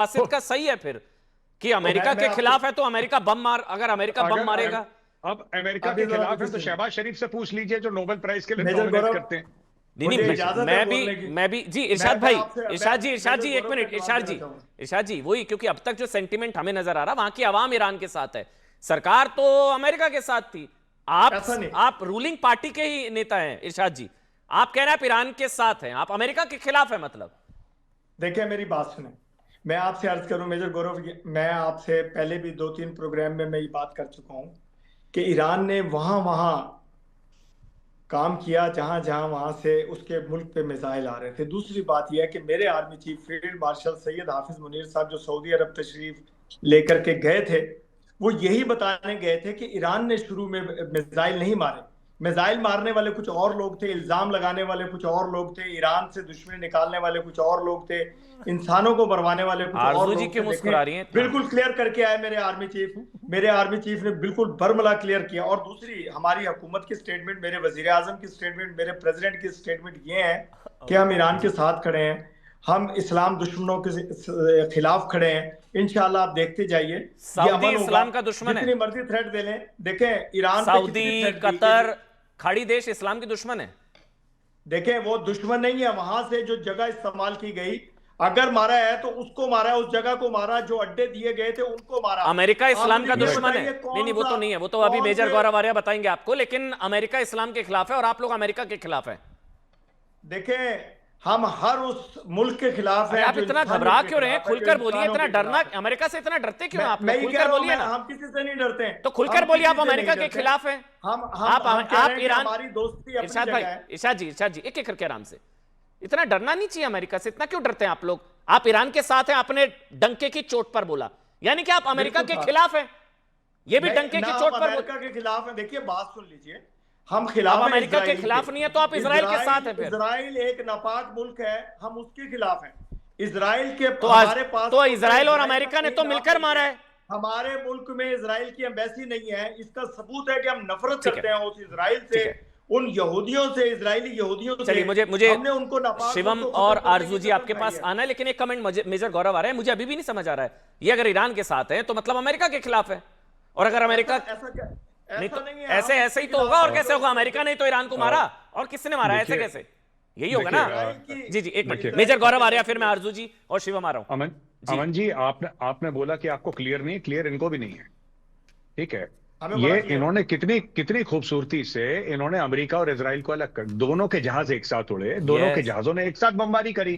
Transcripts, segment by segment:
बासित का सही है फिर कि अमेरिका के खिलाफ है तो अमेरिका बम मार, अगर अमेरिका बम मारेगा। अब अमेरिका के खिलाफ है तो शहबाज शरीफ से पूछ लीजिए जो नोबेल प्राइज के लिए मेजर नॉमिनेट गौरव, करते हैं। नहीं नहीं, मैं भी जी इरशाद भाई, इरशाद जी एक मिनट, इरशाद जी वही, क्योंकि अब तक जो सेंटिमेंट हमें नजर आ रहा, वहां की आवाम ईरान के साथ है, सरकार तो अमेरिका के साथ थी। आप रूलिंग पार्टी के ही नेता हैं इरशाद जी, आप कह रहे हैं आप ईरान के साथ हैं, आप अमेरिका के खिलाफ है मतलब। देखिए मेरी बात सुने, मैं आपसे अर्ज करूं मेजर गौरव, मैं आपसे पहले भी 2-3 प्रोग्राम में मैं ये बात कर चुका हूं कि ईरान ने वहां काम किया जहां जहां वहां से उसके मुल्क पे मिसाइल आ रहे थे। दूसरी बात यह है कि मेरे army chief field marshal Syed Hafiz Munir साहब जो सऊदी अरब तशरीफ लेकर के गए थे, वो यही बताने गए थे कि ईरान ने शुरू में मिसाइल नहीं मारे, मिसाइल मारने वाले कुछ और लोग थे, इल्जाम लगाने वाले कुछ और लोग थे, ईरान से दुश्मनी निकालने वाले कुछ और लोग थे, इंसानों को मरवाने वाले कुछ और लोग थे। बिल्कुल क्लियर करके आए मेरे आर्मी चीफ ने बिल्कुल बरमला क्लियर किया। और दूसरी हमारी हुकूमत की स्टेटमेंट, मेरे वजीर आजम की स्टेटमेंट, मेरे प्रेसिडेंट की स्टेटमेंट ये है कि हम ईरान के साथ खड़े हैं, हम इस्लाम दुश्मनों के खिलाफ खड़े हैं। इंशाल्लाह आप देखते जाइए, सऊदी इस्लाम का दुश्मन है, जितनी मर्जी थ्रेट दे लें। देखें ईरान, सऊदी, कतर, खाड़ी देश इस्लाम के दुश्मन है। देखें वो दुश्मन नहीं है, वहां से जो जगह इस्तेमाल की गई, अगर मारा है तो उसको मारा, उस जगह को मारा, जो अड्डे दिए गए थे उनको मारा। अमेरिका इस्लाम का दुश्मन है? नहीं, वो तो नहीं है, वो तो अभी मेजर गौरव आर्या बताएंगे आपको, लेकिन अमेरिका इस्लाम के खिलाफ है और आप लोग अमेरिका के खिलाफ है। देखें हम हर उस मुल्क के खिलाफ हैं। आप इतना घबरा क्यों रहे हैं? खुलकर बोलिए, इतना डरना, अमेरिका से इतना डरते क्यों आप? खुलकर बोलिए ना। हम किसी से नहीं डरते हैं, तो खुलकर बोलिए आप अमेरिका के खिलाफ हैं। आप ईरान, हमारी दोस्ती इरशाद भाई, इरशाद जी एक एक करके आराम से, इतना डरना नहीं चाहिए अमेरिका से, इतना क्यों डरते हैं आप लोग? आप ईरान के साथ हैं, आपने डंके की चोट पर बोला, यानी कि आप अमेरिका के खिलाफ हैं, ये भी डंके की चोट पर। अमेरिका के खिलाफ है। देखिए बात सुन लीजिए, हम खिलाफ अमेरिका के खिलाफ नहीं है तो आप इजराइल के साथ हैं। फिर इजराइल एक नापाक मुल्क है, हम उसके खिलाफ हैं। इजराइल के हमारे पास तो इजराइल और अमेरिका ने तो मिलकर मारा है। हमारे मुल्क में इजराइल की एम्बेसी नहीं है, इसका सबूत है कि हम नफरत करते हैं उस इजराइल से, उन यहूदियों से, इजरायली यहूदियों से। चलिए, मुझे हमने उनको नापाक, शिवम और आरजू जी आपके पास आना है, लेकिन एक कमेंट मेजर गौरव आ रहा है, मुझे अभी भी नहीं समझ आ रहा है, ये अगर ईरान के साथ है तो मतलब अमेरिका के खिलाफ है, और अगर अमेरिका नहीं तो ऐसे ही तो होगा। और कैसे होगा? अमेरिका ने तो ईरान को मारा, और किसने मारा? ऐसे कैसे? यही होगा ना। जी एक मिनट, मेजर गौरव आ रहा है, फिर मैं आरजू जी और शिवम आ रहा हूं। अमन जी, आपने बोला कि आपको क्लियर नहीं है, क्लियर इनको भी नहीं है, ठीक है। ये इन्होंने कितनी खूबसूरती से इन्होंने अमेरिका और इजराइल को अलग कर, दोनों के जहाज एक साथ उड़े, दोनों के जहाजों ने एक साथ बमबारी करी।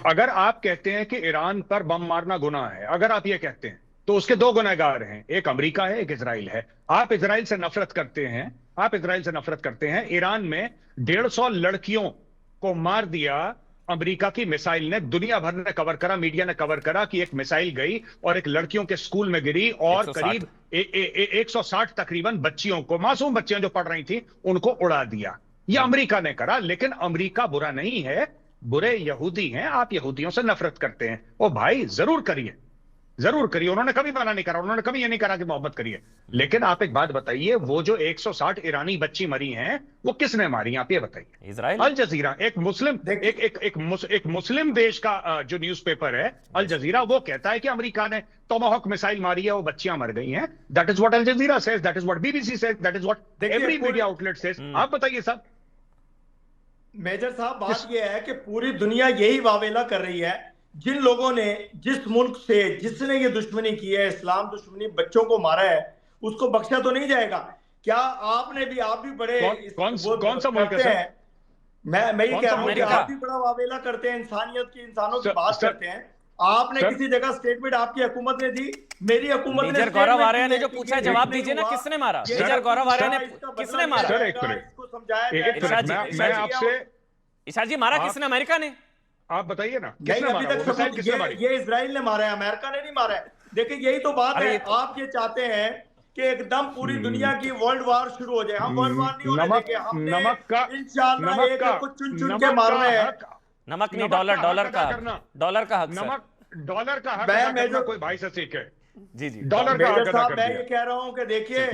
अगर आप कहते हैं कि ईरान पर बम मारना गुनाह है, अगर आप ये कहते हैं, तो उसके दो गुनहगार हैं, एक अमेरिका है, एक इजराइल है। आप इजराइल से नफरत करते हैं। ईरान में 150 लड़कियों को मार दिया अमेरिका की मिसाइल ने, दुनिया भर ने कवर करा, मीडिया ने कवर करा कि एक मिसाइल गई और एक लड़कियों के स्कूल में गिरी और करीब 160 तकरीबन बच्चियों को, मासूम बच्चियां जो पढ़ रही थी, उनको उड़ा दिया। यह अमेरिका ने करा। लेकिन अमेरिका बुरा नहीं है, बुरे यहूदी हैं। आप यहूदियों से नफरत करते हैं, ओ भाई जरूर करिए, उन्होंने कभी मना नहीं करा, उन्होंने कभी ये नहीं करा कि मोहब्बत करिए। लेकिन आप एक बात बताइए, वो जो 160 ईरानी बच्ची मरी हैं, वो किसने मारी? आप ये बताइए। इजराइल, अल जजीरा, एक मुस्लिम देश का जो न्यूज़पेपर है अल जजीरा, वो कहता है कि अमेरिका ने टोमाहॉक मिसाइल मारी है, वो बच्चियां मर गई हैं। That is what Al Jazeera says, that is what BBC says, that is what every media outlet says. आप बताइए साहब। मेजर साहब, बात यह है कि पूरी दुनिया यही वावेला कर रही है, जिन लोगों ने, जिस मुल्क से, जिसने ये दुश्मनी की है, इस्लाम दुश्मनी, बच्चों को मारा है, उसको बख्शा तो नहीं जाएगा। क्या आपने भी, आप भी बड़े कौन सा मुल्क है? मैं ये कह रहा हूं कि आप भी बड़ा वावेला करते हैं, इंसानियत की, इंसानों की बात करते हैं। आपने किसी जगह स्टेटमेंट आपकी हुकूमत ने दी, मेरी हुकूमत ने। मेजर गौरव आर्या ने जो पूछा जवाब दीजिए ना, किसने मारा? मेजर गौरव आर्या ने किसने मारा? इसको समझाया जाए। मैं आपसे, इरशाद जी, मारा किसने? अमेरिका ने? आप बताइए ना, अभी तक ये इजराइल ने मारा है, अमेरिका ने नहीं मारा है। देखिए यही तो बात है, आप ये चाहते हैं कि एकदम पूरी दुनिया की वर्ल्ड वार शुरू हो जाए। हम वर्ल्ड वार नहीं होने देंगे, हमने इंशाअल्लाह एक कुछ चुन के मारना है। नमक नहीं, डॉलर का हक, डॉलर का हक। कोई भाई से सीखे। जी डॉलर का हक। मैं ये कह रहा हूँ कि देखिए,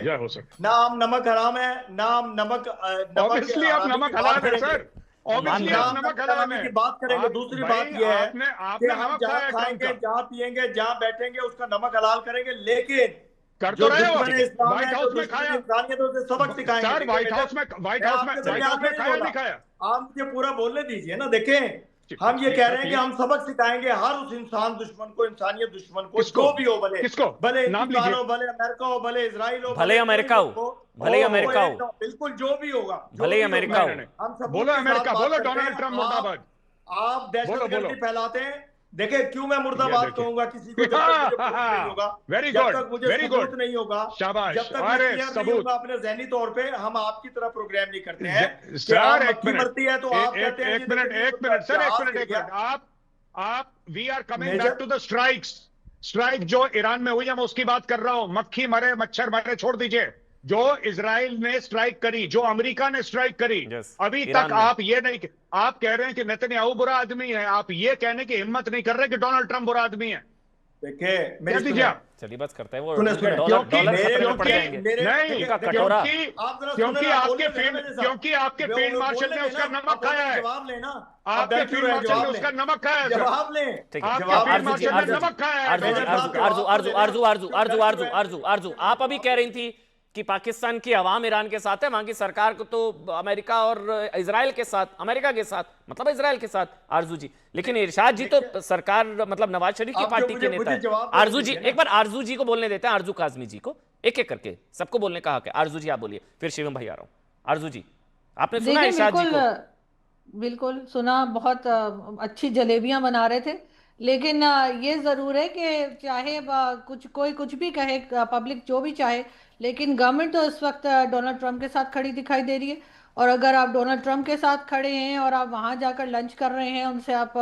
ना हम नमक हराम है, ना हम नमक ऑब्वियसली आप नमक हलाल है सर। ऑब्वियसली आप नमक हराम है की बात करेंगे। दूसरी बात यह है आपने कि हम नमक जहाँ खाया खाएंगे, ट्रम्प का। जहाँ पिएंगे, जहाँ बैठेंगे, उसका नमक हलाल करेंगे। लेकिन कर तो जो रहे हो दुश्मन इस्लाम व्हाइट है, जो हाउस में दुश्मन खाया इंसानियत है, उसे सबक सिखाएंगे। सर, देखिए व्हाइट बेटा, हाउस में मैं आपके दरमियान में नहीं खाया बोला, नहीं खाया। आप मुझे पूरा बोलने दीजिए ना। देखें, हम ये कह रहे हैं कि हम सबक सिखाएंगे हर उस इंसान दुश्मन को, इंसानियत दुश्मन को, जो भी हो, भले किसको भले नाम हिंदुस्तान लीजिए, हो, भले अमेरिका हो, भले इजराइल हो, भले अमेरिका हो, भले अमेरिका हो, बिल्कुल जो भी होगा, भले अमेरिका हो, हम सबूत बोलो के साथ अमेरिका, बात बोलो करते डोनाल्ड हैं। ट्रम्प मुर्दाबाद, आप दहशतगर्दी फैलाते हैं। देखिए, क्यों मैं ये मुर्दाबाद देखिए। कहूंगा किसी को, जब तक मुझे प्रूफ नहीं होगा, वेरी जब गुड, तक मुझे वेरी सबूत गुड, नहीं होगा, शाबाश। जब तक मैं अरे क्लियर नहीं सबूत होगा अपने जहनी तौर पे, हम आपकी तरह प्रोग्राम नहीं करते हैं कि सर, आप एक मक्खी मिनट, मरती है तो आप कहते हैं एक मिनट, एक मिनट सर, एक मिनट, आप we are coming back to the strike जो ईरान में हुई है, मैं उसकी बात कर रहा हूं। मक्खी मरे, मच्छर मरे, छोड़ दीजिए। जो इजराइल ने स्ट्राइक करी, जो अमेरिका ने स्ट्राइक करी, अभी तक आप ये नहीं, आप कह रहे हैं कि नेतन्याहू बुरा आदमी है, आप ये कहने की हिम्मत नहीं कर रहे कि डोनाल्ड ट्रम्प बुरा आदमी है। देखिए, कह दीजिए आप। चलिए बस करते हैं वो सुने, सुने, डॉलर खतरे में पड़ जाएंगे। नहीं, उनका कटोरा, क्योंकि आपके फील्ड मार्शल ने उसका नमक खाया है। जवाब लेना, आपके फील्ड मार्शल ने उसका नमक खाया है। जवाब लें, आपके फील्ड मार्शल ने नमक खाया है। आरजू, आप अभी कह रही थी कि पाकिस्तान की आवाम ईरान के साथ है, वहां की सरकार को तो अमेरिका और इजराइल के साथ, अमेरिका के साथ, मतलब इजराइल के साथ। आरजू जी, लेकिन इरशाद जी तो सरकार, मतलब नवाज शरीफ की पार्टी के नेता है। आरजू जी, एक बार आरजू जी को बोलने देते हैं, आरजू काजमी जी को, एक एक करके सबको बोलने का हक है। आरजू जी आप बोलिए, फिर शिवम भाई आ रहा हूं। आरजू जी, आपने सुना इरशाद जी को? बिल्कुल सुना, बहुत अच्छी जलेबियां बना रहे थे। लेकिन ये ज़रूर है कि चाहे कुछ भी कहे, पब्लिक जो भी चाहे, लेकिन गवर्नमेंट तो इस वक्त डोनाल्ड ट्रंप के साथ खड़ी दिखाई दे रही है। और अगर आप डोनाल्ड ट्रंप के साथ खड़े हैं और आप वहाँ जाकर लंच कर रहे हैं, उनसे आप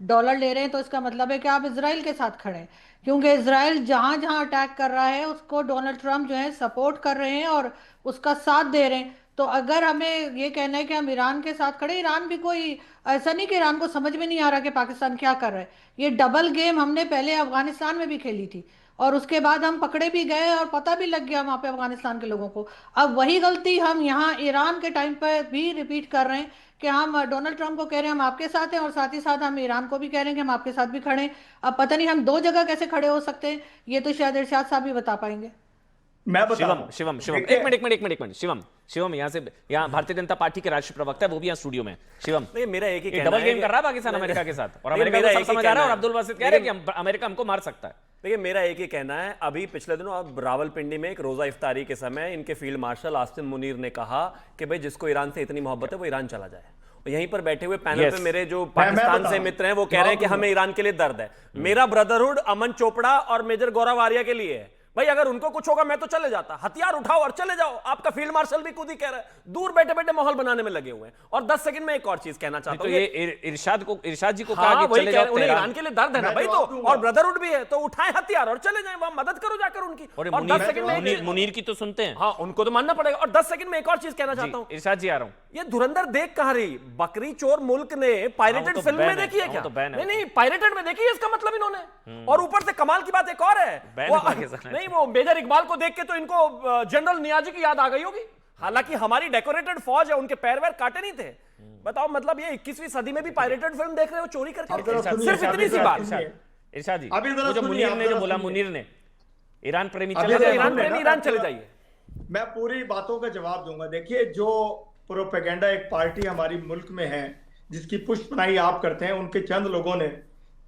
डॉलर ले रहे हैं, तो इसका मतलब है कि आप इजराइल के साथ खड़े हैं। क्योंकि इजराइल जहाँ जहाँ अटैक कर रहा है, उसको डोनाल्ड ट्रंप जो है सपोर्ट कर रहे हैं और उसका साथ दे रहे हैं। तो अगर हमें ये कहना है कि हम ईरान के साथ खड़े, ईरान भी कोई ऐसा नहीं कि ईरान को समझ में नहीं आ रहा कि पाकिस्तान क्या कर रहा है। ये डबल गेम हमने पहले अफगानिस्तान में भी खेली थी, और उसके बाद हम पकड़े भी गए और पता भी लग गया वहां पे अफगानिस्तान के लोगों को। अब वही गलती हम यहाँ ईरान के टाइम पर भी रिपीट कर रहे हैं कि हम डोनाल्ड ट्रंप को कह रहे हैं हम आपके साथ हैं, और साथ ही साथ हम ईरान को भी कह रहे हैं कि हम आपके साथ भी खड़े हैं। अब पता नहीं हम दो जगह कैसे खड़े हो सकते हैं, ये तो शायद इरशाद साहब भी बता पाएंगे। शिवम एक मिनट शिवम यहाँ भारतीय जनता पार्टी के राष्ट्रीय प्रवक्ता है, वो भी यहाँ स्टूडियो में। शिवम, मेरा एक ही कहना है, डबल गेम कर रहा है पाकिस्तान अमेरिका के साथ, और अमेरिका को सब समझ आ रहा है, और अब्दुल बासित कह रहे हैं कि अमेरिका हमको मार सकता है। देखिए, मेरा एक ही कहना है, अभी पिछले दिनों अब रावलपिंडी में एक रोजा इफ्तारी के समय इनके फील्ड मार्शल आसिम मुनीर ने कहा कि भाई जिसको ईरान से इतनी मोहब्बत है वो ईरान चला जाए। यहीं पर बैठे हुए पैनल पे मेरे जो पाकिस्तान से मित्र हैं वो कह रहे हैं कि हमें ईरान के लिए दर्द है। मेरा ब्रदरहुड अमन चोपड़ा और मेजर गौरव आर्या के लिए है। भाई अगर उनको कुछ होगा मैं तो चले जाता, हथियार उठाओ और चले जाओ। आपका फील्ड मार्शल भी खुद ही कह रहा है, दूर बैठे बैठे माहौल बनाने में लगे हुए हैं। और 10 सेकंड में एक और चीज कहना चाहता हूं, ये इरशाद जी को कहा कि चले जाओ, उन्हें ईरान के लिए दर्द है ना भाई, तो और ब्रदरहुड भी है, तो उठाएं हथियार और चले जाएं, वहां मदद करो जाकर उनकी। और 10 सेकंड में मुनीर की तो सुनते हैं, हाँ उनको तो मानना पड़ेगा। और 10 सेकंड में एक और चीज कहना चाहता हूं, इरशाद जी आ रहा हूं, ये धुरंधर देख कहां रही? बकरी चोर मुल्क ने पायरेटेड फिल्म में देखी है क्या? नहीं, पायरेटेड में देखी है, इसका मतलब इन्होंने। और ऊपर से कमाल की बात एक और है, नहीं वो मेजर इकबाल को देख के तो इनको जनरल नियाजी की याद आ गई होगी। हालांकि हमारी डेकोरेटेड फौज है, उनके पैर वैर काटे नहीं थे। बताओ, मतलब ये 21वीं सदी में भी पायरेटेड फिल्म देख रहे हो चोरी करके? सिर्फ इतनी सी बात। इरशाद जी, वो जो मुनीर ने जो बोला, मुनीर ने ईरान प्रेमी चले जाए, ईरान चले जाइए। मैं पूरी बातों का जवाब दूंगा। देखिए, जो प्रोपेगेंडा एक पार्टी हमारी मुल्क में है जिसकी पुष्पनाई आप करते हैं, उनके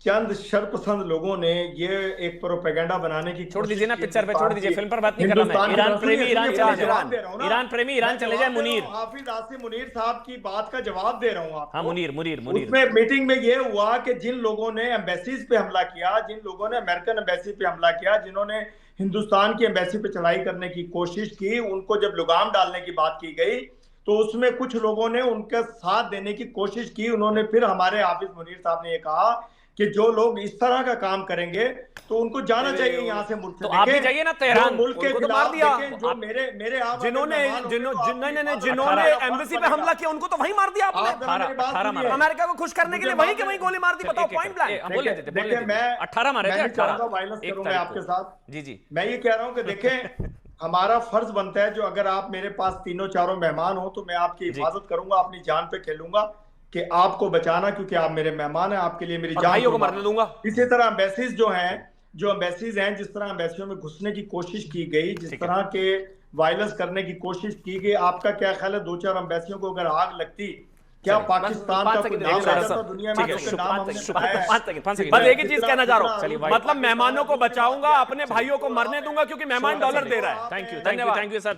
चंद शरपसंद लोगों ने ये एक प्रोपेगेंडा बनाने की, छोड़ दीजिए ना पिक्चर पे, छोड़ दीजिए, फिल्म पर बात नहीं कर रहा मैं। ईरान प्रेमी ईरान चले जाए, ईरान प्रेमी ईरान चले जाए। मुनीर, हाफिज आसिम मुनीर साहब की बात का जवाब दे रहा हूँ आपको। हाँ, मुनीर उसमें मीटिंग में ये हुआ कि जिन लोगों ने एम्बेसीज पे हमला किया, जिन लोगों ने अमेरिकन एम्बेसी पे हमला किया, जिन्होंने हिंदुस्तान की एम्बेसी पे चढ़ाई करने की कोशिश की, उनको जब लगाम डालने की बात की गई तो उसमें कुछ लोगों ने उनका साथ देने की कोशिश की। उन्होंने फिर हमारे हाफिज मुनीर साहब ने ये कहा कि जो लोग इस तरह का काम करेंगे तो उनको जाना चाहिए यहाँ से मुल्क से। तो आप भी जाइए ना तेहरान, मुल्क के तो मार दिया। जो मेरे आप जिन्होंने एम्बेसी पे हमला किया उनको तो वहीं मार दिया आपने। अमेरिका को खुश करने के लिए वहीं के वहीं गोली मार दी। बताओ, पॉइंट ब्लैंक। मैं 18 मारे थे, 18 वायलेंस करूंगा आपके साथ। जी, मैं ये कह रहा हूँ कि देखें, हमारा फर्ज बनता है, जो अगर आप मेरे पास तीनों चारों मेहमान हो तो मैं आपकी हिफाजत करूंगा, अपनी जान पे खेलूंगा। कि आपको बचाना, क्योंकि आप मेरे मेहमान हैं, आपके लिए मेरी और जान भाइयों को कुर्बान। मरने दूंगा। इसी तरह एम्बेसीज जो एम्बेसीज हैं, जिस तरह एम्बेसियों में घुसने की कोशिश की गई, जिस तरह के वायलेंस करने की कोशिश की गई, आपका क्या ख्याल है 2-4 एम्बेसियों को अगर आग लगती, क्या पाकिस्तान का कोई नाम आ जाता दुनिया में? जो नाम हमने बताया है। बस एक ही चीज कहना चाह रहा चलिए हूँ, भाई। मतलब मेहमानों को बचाऊंगा, अपने भाइयों को मरने दूंगा, क्योंकि मेहमान डॉलर दे रहा है। Thank you sir.